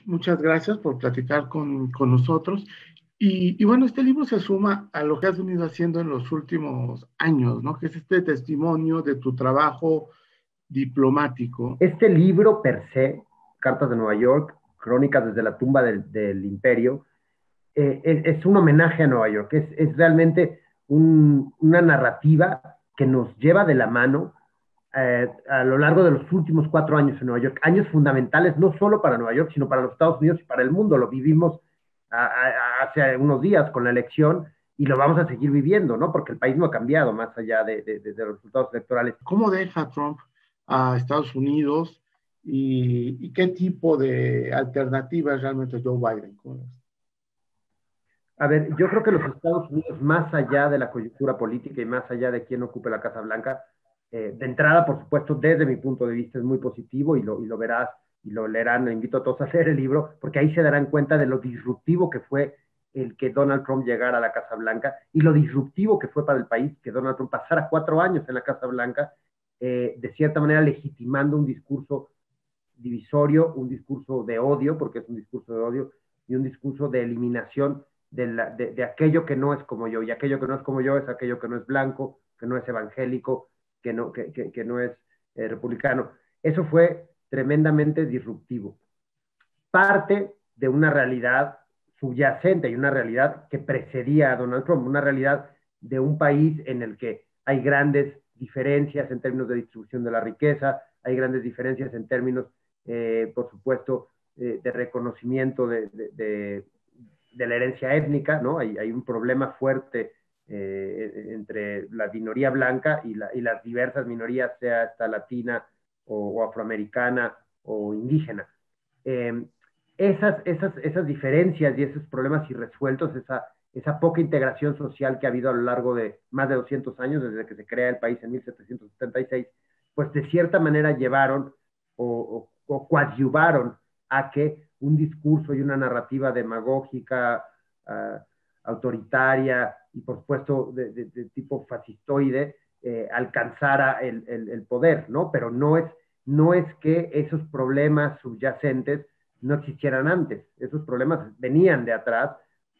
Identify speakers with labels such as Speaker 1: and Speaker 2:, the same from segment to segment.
Speaker 1: Muchas gracias por platicar con nosotros. Y bueno, este libro se suma a lo que has venido haciendo en los últimos años, ¿no? Que es este testimonio de tu trabajo diplomático.
Speaker 2: Este libro per se, Cartas de Nueva York, Crónicas desde la tumba del imperio, es un homenaje a Nueva York, es realmente una narrativa que nos lleva de la mano a lo largo de los últimos 4 años en Nueva York, años fundamentales no solo para Nueva York, sino para los Estados Unidos y para el mundo. Lo vivimos hace unos días con la elección y lo vamos a seguir viviendo, ¿no? Porque el país no ha cambiado más allá de los resultados electorales.
Speaker 1: ¿Cómo deja Trump a Estados Unidos y qué tipo de alternativa es realmente Joe Biden?
Speaker 2: A ver, yo creo que los Estados Unidos, más allá de la coyuntura política y más allá de quién ocupe la Casa Blanca, de entrada, por supuesto, desde mi punto de vista es muy positivo y lo verás y lo leerán. Le invito a todos a leer el libro, porque ahí se darán cuenta de lo disruptivo que fue el que Donald Trump llegara a la Casa Blanca y lo disruptivo que fue para el país que Donald Trump pasara 4 años en la Casa Blanca, de cierta manera legitimando un discurso divisorio, un discurso de odio, porque es un discurso de odio, y un discurso de eliminación de aquello que no es como yo, y aquello que no es como yo es aquello que no es blanco, que no es evangélico, que no es republicano. Eso fue tremendamente disruptivo. Parte de una realidad subyacente y una realidad que precedía a Donald Trump, una realidad de un país en el que hay grandes diferencias en términos de distribución de la riqueza, hay grandes diferencias en términos, por supuesto, de reconocimiento de la herencia étnica, ¿no? Hay un problema fuerte entre la minoría blanca y las diversas minorías, sea esta latina o afroamericana o indígena. Eh, esas diferencias y esos problemas irresueltos, esa poca integración social que ha habido a lo largo de más de 200 años, desde que se crea el país en 1776, pues de cierta manera llevaron o coadyuvaron a que un discurso y una narrativa demagógica, autoritaria y por supuesto de tipo fascistoide alcanzara el poder, ¿no? Pero no es que esos problemas subyacentes no existieran antes. Esos problemas venían de atrás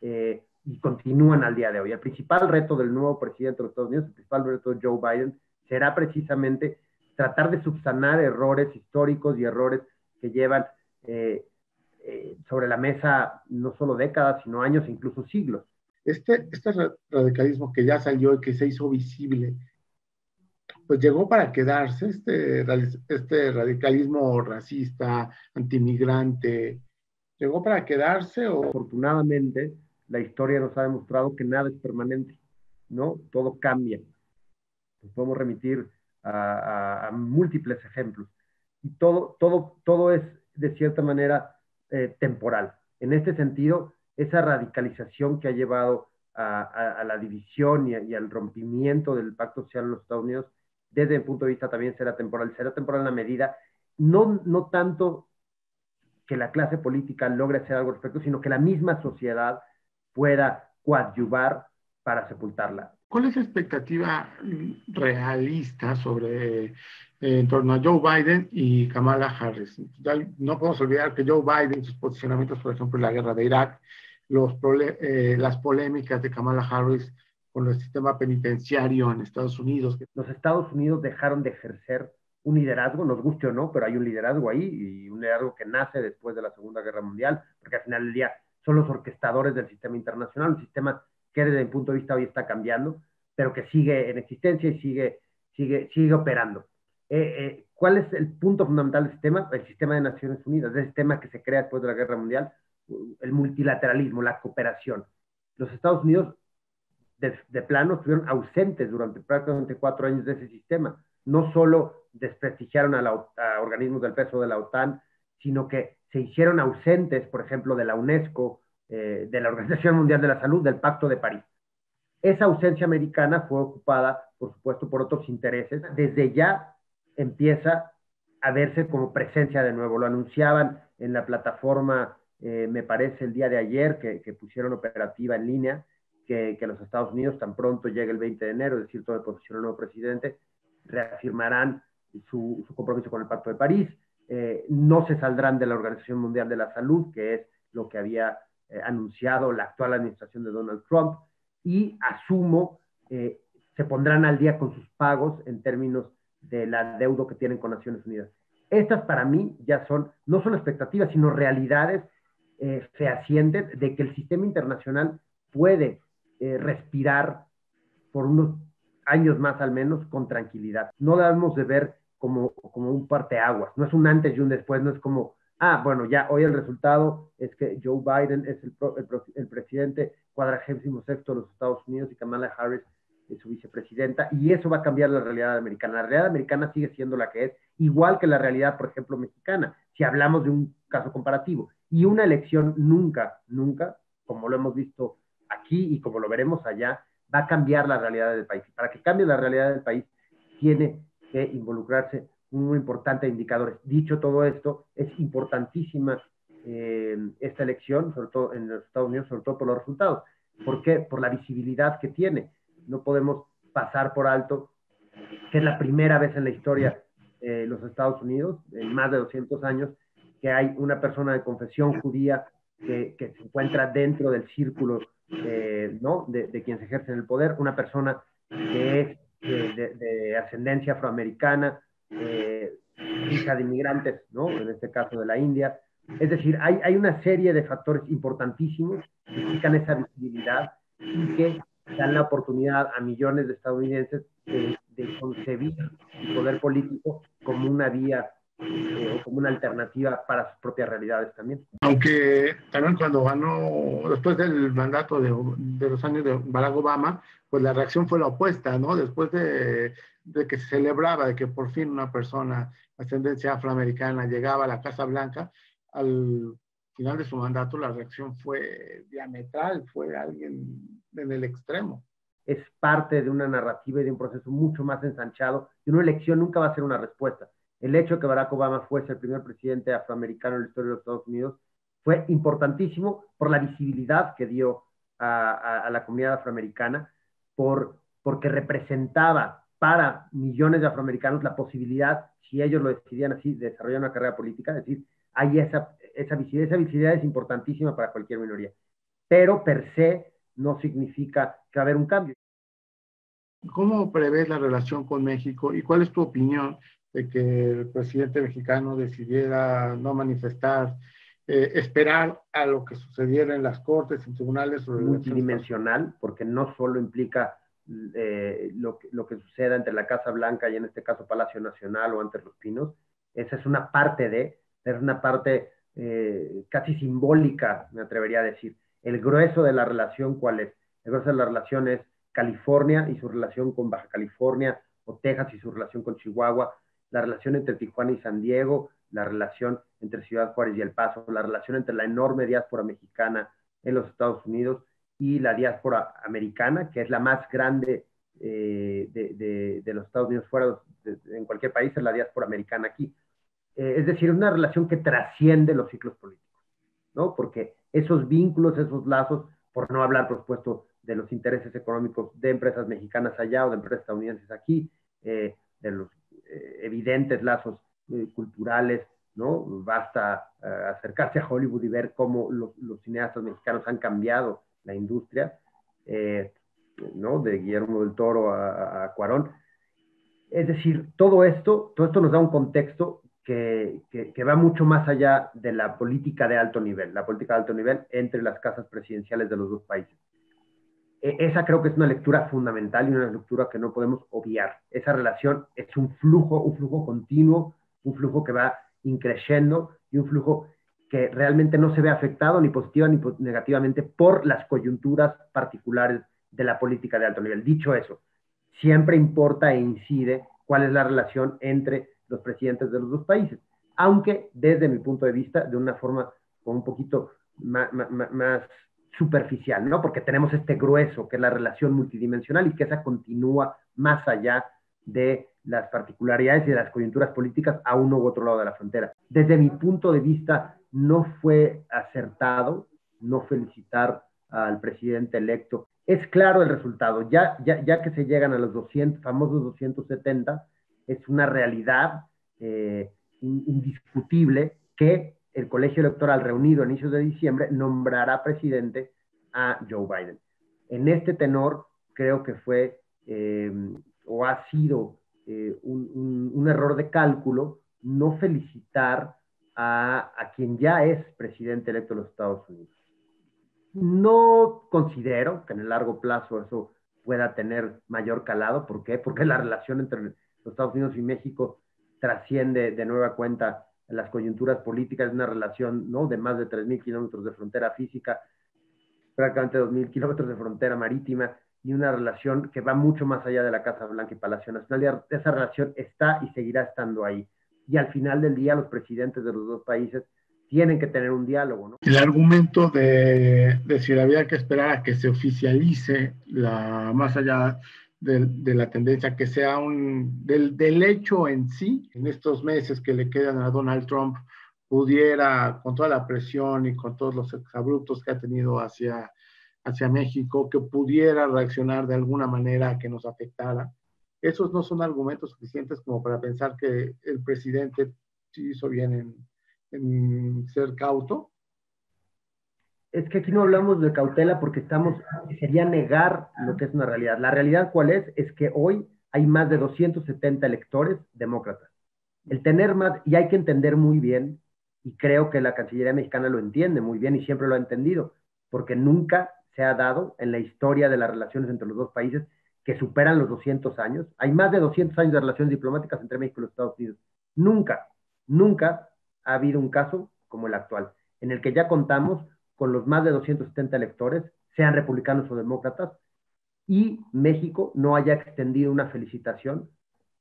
Speaker 2: y continúan al día de hoy. El principal reto del nuevo presidente de los Estados Unidos, el principal reto de Joe Biden, será precisamente tratar de subsanar errores históricos y errores que llevan sobre la mesa no solo décadas, sino años, incluso siglos.
Speaker 1: Este radicalismo que ya salió y que se hizo visible, pues llegó para quedarse, este radicalismo racista, antimigrante, ¿llegó para quedarse o...?
Speaker 2: Afortunadamente, la historia nos ha demostrado que nada es permanente, ¿no? Todo cambia. Nos podemos remitir a múltiples ejemplos. Y todo es, de cierta manera, temporal. En este sentido, esa radicalización que ha llevado a la división y al rompimiento del pacto social en los Estados Unidos, desde mi punto de vista también será temporal en la medida, no tanto que la clase política logre hacer algo al respecto, sino que la misma sociedad pueda coadyuvar para sepultarla.
Speaker 1: ¿Cuál es la expectativa realista sobre en torno a Joe Biden y Kamala Harris? Ya no podemos olvidar que Joe Biden, sus posicionamientos, por ejemplo, en la guerra de Irak, las polémicas de Kamala Harris con el sistema penitenciario en Estados Unidos.
Speaker 2: Los Estados Unidos dejaron de ejercer un liderazgo, nos guste o no, pero hay un liderazgo ahí y un liderazgo que nace después de la Segunda Guerra Mundial, porque al final del día son los orquestadores del sistema internacional, un sistema que desde mi punto de vista hoy está cambiando, pero que sigue en existencia y sigue operando. ¿Cuál es el punto fundamental del sistema? El sistema de Naciones Unidas, el sistema que se crea después de la Guerra Mundial, el multilateralismo, la cooperación. Los Estados Unidos de plano estuvieron ausentes durante prácticamente 4 años de ese sistema. No solo desprestigiaron a organismos del peso de la OTAN, sino que se hicieron ausentes, por ejemplo, de la UNESCO, de la Organización Mundial de la Salud, del Pacto de París. Esa ausencia americana fue ocupada, por supuesto, por otros intereses. Desde ya empieza a verse como presencia de nuevo. Lo anunciaban en la plataforma, me parece, el día de ayer, que pusieron operativa en línea, que los Estados Unidos, tan pronto llegue el 20 de enero, es decir, todo el posesión del nuevo presidente, reafirmarán su compromiso con el Pacto de París, no se saldrán de la Organización Mundial de la Salud, que es lo que había anunciado la actual administración de Donald Trump, y asumo se pondrán al día con sus pagos en términos de la deuda que tienen con Naciones Unidas. Estas para mí ya son, no solo expectativas, sino realidades fehacientes de que el sistema internacional puede respirar por unos años más al menos con tranquilidad. No debemos de ver como un parteaguas, no es un antes y un después, no es como, bueno, ya hoy el resultado es que Joe Biden es el presidente 46º de los Estados Unidos y Kamala Harris es su vicepresidenta, y eso va a cambiar la realidad americana. La realidad americana sigue siendo la que es, igual que la realidad, por ejemplo, mexicana, si hablamos de un caso comparativo. Y una elección nunca, como lo hemos visto aquí y como lo veremos allá, va a cambiar la realidad del país. Para que cambie la realidad del país, tiene que involucrarse un importante indicadores. Dicho todo esto, es importantísima esta elección, sobre todo en los Estados Unidos, sobre todo por los resultados. ¿Por qué? Por la visibilidad que tiene. No podemos pasar por alto que es la primera vez en la historia de los Estados Unidos, en más de 200 años, que hay una persona de confesión judía que se encuentra dentro del círculo ¿no? de quien se ejerce en el poder, una persona que es de ascendencia afroamericana, hija de inmigrantes, ¿no? En este caso de la India. Es decir, hay una serie de factores importantísimos que implican esa visibilidad y que dan la oportunidad a millones de estadounidenses de concebir el poder político como una vía o como una alternativa para sus propias realidades también.
Speaker 1: Aunque también cuando ganó, después del mandato de los años de Barack Obama, pues la reacción fue la opuesta, ¿no? Después de que se celebraba de que por fin una persona de ascendencia afroamericana llegaba a la Casa Blanca, al final de su mandato la reacción fue diametral, fue alguien en el extremo.
Speaker 2: Es parte de una narrativa y de un proceso mucho más ensanchado, y una elección nunca va a ser una respuesta. El hecho de que Barack Obama fuese el primer presidente afroamericano en la historia de los Estados Unidos fue importantísimo por la visibilidad que dio a la comunidad afroamericana, porque representaba para millones de afroamericanos la posibilidad, si ellos lo decidían así, de desarrollar una carrera política. Es decir, hay esa visibilidad es importantísima para cualquier minoría, pero per se no significa que va a haber un cambio.
Speaker 1: ¿Cómo prevés la relación con México y cuál es tu opinión de que el presidente mexicano decidiera no manifestar, esperar a lo que sucediera en las cortes, en tribunales?
Speaker 2: Multidimensional, porque no solo implica lo que suceda entre la Casa Blanca y en este caso Palacio Nacional o ante Los Pinos. Esa es una parte es una parte casi simbólica, me atrevería a decir. El grueso de la relación, ¿cuál es? El grueso de la relación es California y su relación con Baja California, o Texas y su relación con Chihuahua, la relación entre Tijuana y San Diego, la relación entre Ciudad Juárez y El Paso, la relación entre la enorme diáspora mexicana en los Estados Unidos y la diáspora americana, que es la más grande de los Estados Unidos fuera en cualquier país, es la diáspora americana aquí. Es decir, una relación que trasciende los ciclos políticos, ¿no? Porque esos vínculos, esos lazos, por no hablar, por supuesto, de los intereses económicos de empresas mexicanas allá o de empresas estadounidenses aquí, de los evidentes lazos culturales, ¿no? Basta acercarse a Hollywood y ver cómo los cineastas mexicanos han cambiado la industria, ¿no? De Guillermo del Toro a Cuarón. Es decir, todo esto nos da un contexto que va mucho más allá de la política de alto nivel, la política de alto nivel entre las casas presidenciales de los dos países. Esa creo que es una lectura fundamental y una lectura que no podemos obviar. Esa relación es un flujo continuo, un flujo que va increciendo y un flujo que realmente no se ve afectado ni positiva ni negativamente por las coyunturas particulares de la política de alto nivel. Dicho eso, siempre importa e incide cuál es la relación entre los presidentes de los dos países, aunque desde mi punto de vista, de una forma un poquito más superficial, ¿no? Porque tenemos este grueso, que es la relación multidimensional y que esa continúa más allá de las particularidades y de las coyunturas políticas a uno u otro lado de la frontera. Desde mi punto de vista, no fue acertado no felicitar al presidente electo. Es claro el resultado, ya que se llegan a los famosos 270, es una realidad indiscutible que el colegio electoral reunido a inicios de diciembre nombrará presidente a Joe Biden. En este tenor, creo que fue o ha sido un error de cálculo no felicitar a quien ya es presidente electo de los Estados Unidos. No considero que en el largo plazo eso pueda tener mayor calado. ¿Por qué? Porque la relación entre los Estados Unidos y México trasciende de nueva cuenta las coyunturas políticas. Es una relación, ¿no?, de más de 3,000 kilómetros de frontera física, prácticamente 2,000 kilómetros de frontera marítima, y una relación que va mucho más allá de la Casa Blanca y Palacio Nacional. Esa relación está y seguirá estando ahí. Y al final del día, los presidentes de los dos países tienen que tener un diálogo, ¿no?
Speaker 1: El argumento de si había que esperar a que se oficialice, más allá de la tendencia, que sea del hecho en sí, en estos meses que le quedan a Donald Trump, pudiera, con toda la presión y con todos los exabruptos que ha tenido hacia México, que pudiera reaccionar de alguna manera que nos afectara. Esos no son argumentos suficientes como para pensar que el presidente sí hizo bien en ser cauto.
Speaker 2: Es que aquí no hablamos de cautela porque sería negar lo que es una realidad. La realidad, ¿cuál es? Es que hoy hay más de 270 electores demócratas. El tener más, y hay que entender muy bien, y creo que la Cancillería mexicana lo entiende muy bien y siempre lo ha entendido, porque nunca se ha dado en la historia de las relaciones entre los dos países que superan los 200 años. Hay más de 200 años de relaciones diplomáticas entre México y los Estados Unidos. Nunca ha habido un caso como el actual, en el que ya contamos con los más de 270 electores, sean republicanos o demócratas, y México no haya extendido una felicitación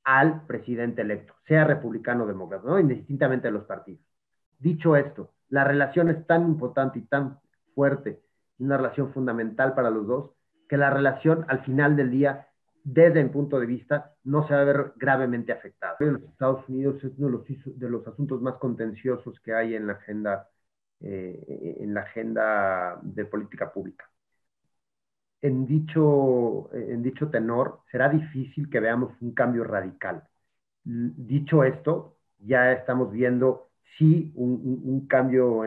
Speaker 2: al presidente electo, sea republicano o demócrata, ¿no?, indistintamente de los partidos. Dicho esto, la relación es tan importante y tan fuerte, una relación fundamental para los dos, que la relación al final del día, desde mi punto de vista, no se va a ver gravemente afectada. En los Estados Unidos es uno de los asuntos más contenciosos que hay en la agenda de política pública. En dicho tenor, será difícil que veamos un cambio radical. Dicho esto, ya estamos viendo sí un cambio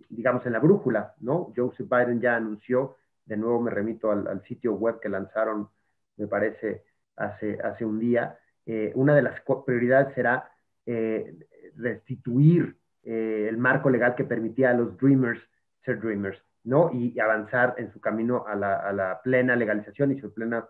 Speaker 2: digamos, en la brújula, ¿no? Joseph Biden ya anunció, de nuevo me remito al sitio web que lanzaron, me parece, hace un día, una de las prioridades será restituir el marco legal que permitía a los Dreamers ser Dreamers, ¿no? Y avanzar en su camino a la plena legalización y su plena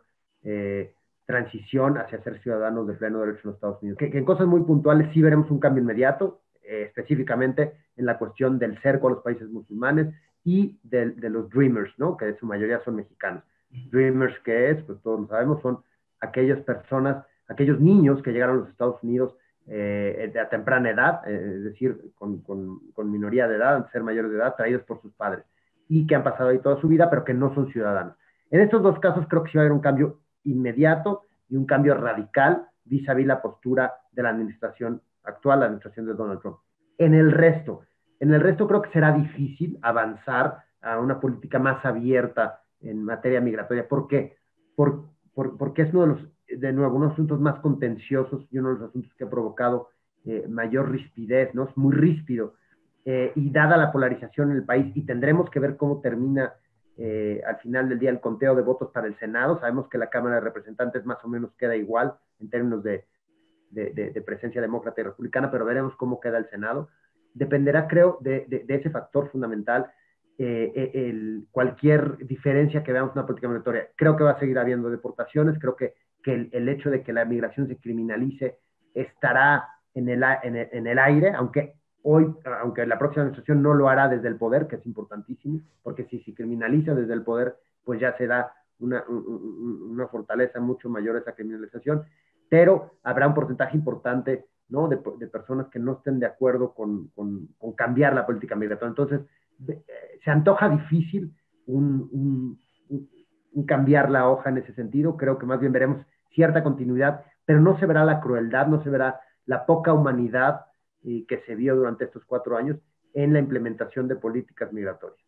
Speaker 2: transición hacia ser ciudadanos de pleno derecho en los Estados Unidos. Que en cosas muy puntuales sí veremos un cambio inmediato, específicamente en la cuestión del cerco a los países musulmanes y de los Dreamers, ¿no?, que en su mayoría son mexicanos. Dreamers, ¿qué es? Pues todos lo sabemos, son aquellas personas, aquellos niños que llegaron a los Estados Unidos a temprana edad, es decir, con minoría de edad, antes de ser mayores de edad, traídos por sus padres, y que han pasado ahí toda su vida, pero que no son ciudadanos. En estos dos casos creo que sí va a haber un cambio inmediato y un cambio radical vis-a-vis la postura de la administración actual, la administración de Donald Trump. En el resto creo que será difícil avanzar a una política más abierta en materia migratoria. ¿Por qué? Porque es uno de los asuntos más contenciosos y uno de los asuntos que ha provocado mayor rispidez, ¿no? Es muy ríspido. Y dada la polarización en el país, y tendremos que ver cómo termina al final del día el conteo de votos para el Senado. Sabemos que la Cámara de Representantes más o menos queda igual en términos de presencia demócrata y republicana, pero veremos cómo queda el Senado. Dependerá, creo, de ese factor fundamental, cualquier diferencia que veamos en una política migratoria. Creo que va a seguir habiendo deportaciones, creo que el hecho de que la migración se criminalice estará en el aire, aunque la próxima administración no lo hará desde el poder, que es importantísimo, porque si se criminaliza desde el poder, pues ya se da una fortaleza mucho mayor a esa criminalización, pero habrá un porcentaje importante, ¿no?, de personas que no estén de acuerdo con cambiar la política migratoria. Entonces, se antoja difícil un cambiar la hoja en ese sentido. Creo que más bien veremos cierta continuidad, pero no se verá la crueldad, no se verá la poca humanidad que se vio durante estos 4 años en la implementación de políticas migratorias.